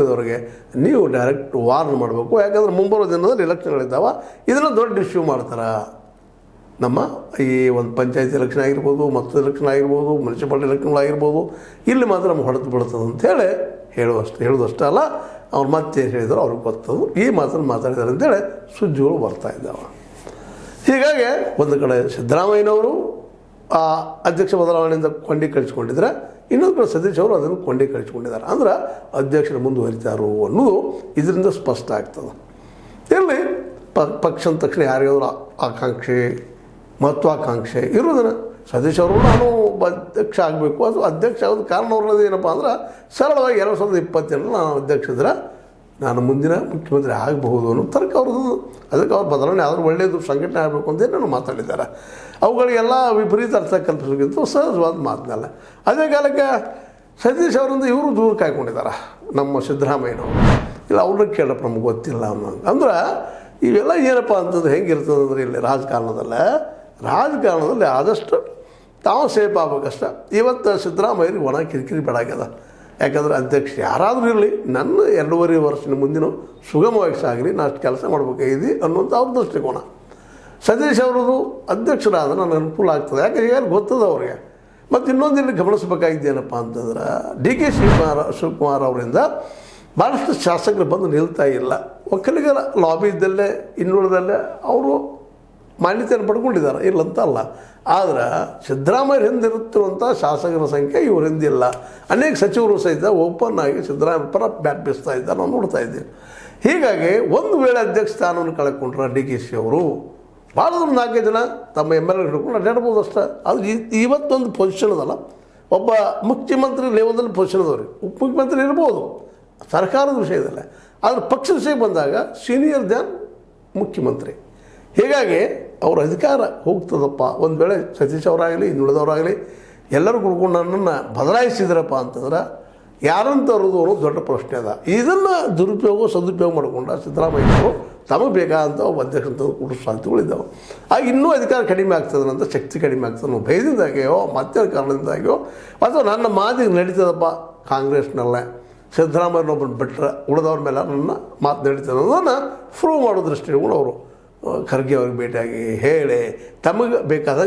ಉಳಿದವ್ರಿಗೆ ನೀವು direct warn ಮಾಡಬೇಕು. ಯಾಕಂದರೆ ಮುಂಬರುವ ದಿನದಲ್ಲಿ ಎಲೆಕ್ಷನ್ಗಳಿದ್ದಾವೆ, ಇದನ್ನು ದೊಡ್ಡ ಇಶ್ಯೂ ಮಾಡ್ತಾರೆ. ನಮ್ಮ ಈ ಒಂದು ಪಂಚಾಯತ್ ಎಲೆಕ್ಷನ್ ಆಗಿರ್ಬೋದು, ಮತ್ತೊಂದು ಎಲೆಕ್ಷನ್ ಆಗಿರ್ಬೋದು, ಮುನ್ಸಿಪಾಲ್ಟಿ ಎಲೆಕ್ಷನ್ಗಳಾಗಿರ್ಬೋದು, ಇಲ್ಲಿ ಮಾತ್ರ ನಮ್ಗೆ ಹೊಡೆದು ಬಿಡ್ತದೆ ಅಂಥೇಳಿ ಹೇಳೋದಷ್ಟೇ ಅಲ್ಲ, ಅವ್ರು ಮತ್ತೆ ಹೇಳಿದ್ರು ಅವ್ರಿಗೆ ಗೊತ್ತದು, ಈ ಮಾತನ್ನು ಮಾತಾಡಿದ್ದಾರೆ ಅಂತೇಳಿ ಸುದ್ದಿಗಳು ಬರ್ತಾಯಿದ್ದಾವೆ. ಹೀಗಾಗಿ ಒಂದು ಕಡೆ ಸಿದ್ದರಾಮಯ್ಯನವರು ಆ ಅಧ್ಯಕ್ಷ ಬದಲಾವಣೆಯಿಂದ ಕೊಂಡಿ ಕಳಿಸ್ಕೊಂಡಿದ್ರೆ, ಇನ್ನೊಂದು ಕಡೆ ಸತೀಶ್ ಅವರು ಅದನ್ನು ಕೊಂಡಿ ಕಳಿಸ್ಕೊಂಡಿದ್ದಾರೆ. ಅಂದ್ರೆ ಅಧ್ಯಕ್ಷರು ಮುಂದುವರಿತಾರೋ ಅನ್ನೋದು ಇದರಿಂದ ಸ್ಪಷ್ಟ ಆಗ್ತದೆ. ಇಲ್ಲಿ ಪಕ್ಷದ ತಕ್ಷಣ ಯಾರಿಗಾದ್ರೂ ಆಕಾಂಕ್ಷೆ ಮಹತ್ವಾಕಾಂಕ್ಷೆ ಇರೋದನ್ನು ಸತೀಶ್ ಅವರು ನಾನು ಅಧ್ಯಕ್ಷ ಆಗಬೇಕು, ಅದು ಅಧ್ಯಕ್ಷ ಆಗೋದು ಕಾರಣ ಅವ್ರದ್ದು ಏನಪ್ಪ ಅಂದ್ರೆ ಸರಳವಾಗಿ 2027 ನಾನು ಅಧ್ಯಕ್ಷ ಇದ್ರೆ ನಾನು ಮುಂದಿನ ಮುಖ್ಯಮಂತ್ರಿ ಆಗಬಹುದು ಅನ್ನೋ ತರ್ಕ ಅವ್ರದ್ದು. ಅದಕ್ಕೆ ಅವ್ರು ಬದಲಾವಣೆ ಆದರೂ ಒಳ್ಳೆಯದು ಸಂಘಟನೆ ಆಗಬೇಕು ಅಂತೇಳಿ ನಾನು ಮಾತಾಡಿದ್ದಾರೆ. ಅವುಗಳಿಗೆಲ್ಲ ವಿಪರೀತ ಅರ್ಥ ಕಲ್ಪಿಸೋಕ್ಕಿಂತ ಸಹಜವಾದ ಮಾತನ್ನಲ್ಲ. ಅದೇ ಕಾಲಕ್ಕೆ ಸತೀಶ್ ಅವರಿಂದ ಇವರು ದೂರ ಕಾಯ್ಕೊಂಡಿದ್ದಾರೆ ನಮ್ಮ ಸಿದ್ದರಾಮಯ್ಯನವರು. ಇಲ್ಲ ಅವ್ರನ್ನ ಕೇಳಪ್ಪ ನಮ್ಗೆ ಗೊತ್ತಿಲ್ಲ ಅನ್ನೋದು. ಅಂದ್ರೆ ಇವೆಲ್ಲ ಏನಪ್ಪ ಅಂತಂದ್ರೆ ಹೆಂಗಿರ್ತದೆ ಅಂದರೆ ಇಲ್ಲಿ ರಾಜಕಾರಣದಲ್ಲಿ ಆದಷ್ಟು ತಾವು ಸೇಫ್ ಆಗ್ಬೇಕಷ್ಟ. ಇವತ್ತು ಸಿದ್ದರಾಮಯ್ಯರಿಗೆ ಒಣ ಕಿರಿಕಿರಿ ಬೇಡಾಗ್ಯದ. ಯಾಕಂದರೆ ಅಧ್ಯಕ್ಷ ಯಾರಾದರೂ ಇರಲಿ, ನನ್ನ 2.5 ವರ್ಷದ ಮುಂದಿನ ಸುಗಮವಾಗಿ ಸಾಗಲಿ, ನಾನು ಅಷ್ಟು ಕೆಲಸ ಮಾಡಬೇಕಾಗಿದೆ ಅನ್ನುವಂಥ ಅವ್ರ ದೃಷ್ಟಿಕೋನ. ಸತೀಶ್ ಅವರದು ಅಧ್ಯಕ್ಷರಾದ್ರೆ ನನಗೆ ಅನುಕೂಲ ಆಗ್ತದೆ. ಯಾಕೆ ಈಗ ಗೊತ್ತದ ಅವ್ರಿಗೆ. ಮತ್ತು ಇನ್ನೊಂದು ಇಲ್ಲಿ ಗಮನಿಸಬೇಕಾಗಿದ್ದೇನಪ್ಪ ಅಂತಂದ್ರೆ DK ಶಿವಕುಮಾರ್ ಅವರಿಂದ ಭಾಳಷ್ಟು ಶಾಸಕರು ಬಂದು ನಿಲ್ತಾ ಇಲ್ಲ. ಒಕ್ಕಲಿಗರ ಲಾಬಿ ಇದ್ದಲ್ಲೇ ಇನ್ನುಳಿದಲ್ಲೇ ಅವರು ಮಾನ್ಯತೆಯನ್ನು ಪಡ್ಕೊಂಡಿದ್ದಾರೆ, ಇಲ್ಲಂತ ಅಲ್ಲ. ಆದರೆ ಸಿದ್ದರಾಮಯ್ಯ ಹಿಂದಿರುತ್ತಿರುವಂಥ ಶಾಸಕರ ಸಂಖ್ಯೆ ಇವ್ರ ಹಿಂದಿಲ್ಲ. ಅನೇಕ ಸಚಿವರು ಸಹಿತ ಓಪನ್ ಆಗಿ ಸಿದ್ದರಾಮಯ್ಯ ಪರ ಬ್ಯಾಟ್ ಬೀಸ್ತಾ ಇದ್ದಾರೆ, ನಾವು ನೋಡ್ತಾ ಇದ್ದೀವಿ. ಹೀಗಾಗಿ ಒಂದು ವೇಳೆ ಅಧ್ಯಕ್ಷ ಸ್ಥಾನವನ್ನು ಕಳ್ಕೊಂಡ್ರೆ DK ಅವರು ಭಾಳ 4 ಜನ ತಮ್ಮ MLA ಹಿಡ್ಕೊಂಡು ಅಡ್ಡಾಡ್ಬೋದು ಅಷ್ಟೇ. ಅದು ಇವತ್ತೊಂದು ಪೊಸಿಷನ್ ಅದಲ್ಲ, ಒಬ್ಬ ಮುಖ್ಯಮಂತ್ರಿ ಲೆವೆಲ್ದಲ್ಲಿ ಪೊಸಿಷನ್ ಅದಾವ್ರಿ. ಉಪಮುಖ್ಯಮಂತ್ರಿ ಇರ್ಬೋದು ಸರ್ಕಾರದ ವಿಷಯದಲ್ಲ, ಆದರೆ ಪಕ್ಷದ ವಿಷಯ ಬಂದಾಗ ಸೀನಿಯರ್ ದ್ಯಾನ್ ಮುಖ್ಯಮಂತ್ರಿ. ಹೀಗಾಗಿ ಅವ್ರ ಅಧಿಕಾರ ಹೋಗ್ತದಪ್ಪ. ಒಂದು ವೇಳೆ ಸತೀಶ್ ಅವರಾಗಲಿ ಇನ್ನುಳಿದವರಾಗಲಿ ಎಲ್ಲರೂ ಕುಡ್ಕೊಂಡು ನನ್ನನ್ನು ಬದಲಾಯಿಸಿದ್ರಪ್ಪ ಅಂತಂದ್ರೆ ಯಾರಂತ ಅನ್ನೋದು ದೊಡ್ಡ ಪ್ರಶ್ನೆ ಅದ. ಇದನ್ನು ಸದುಪಯೋಗ ಮಾಡಿಕೊಂಡ ಸಿದ್ದರಾಮಯ್ಯವರು ತಮಗೆ ಬೇಕಾದಂಥ ಒಬ್ಬ ಅಧ್ಯಕ್ಷ ಕೂಡ ಸಾಧ್ಯತೆಗಳಿದ್ದಾವೆ. ಆಗ ಇನ್ನೂ ಅಧಿಕಾರ ಕಡಿಮೆ ಆಗ್ತದೆ ಅಂತ, ಶಕ್ತಿ ಕಡಿಮೆ ಆಗ್ತದೆ ಅನ್ನೋ ಭಯದಿಂದಾಗ್ಯೋ ಮತ್ತೆ ಕಾರಣದಿಂದಾಗ್ಯೋ ಅಥವಾ ನನ್ನ ಮಾತಿಗೆ ನಡೀತದಪ್ಪ ಕಾಂಗ್ರೆಸ್ನಲ್ಲೇ ಸಿದ್ದರಾಮಯ್ಯನೊಬ್ಬರು ಬಿಟ್ಟರೆ ಉಳಿದವ್ರ ಮೇಲೆ ನನ್ನ ಮಾತು ನಡೀತದೆ ಅನ್ನೋದನ್ನು ಪ್ರೂವ್ ಮಾಡೋ ದೃಷ್ಟಿಯಿಂದ ಅವರು ಖರ್ಗೆ ಅವ್ರಿಗೆ ಭೇಟಿಯಾಗಿ ಹೇಳಿ ತಮಗೆ ಬೇಕಾದಂಗೆ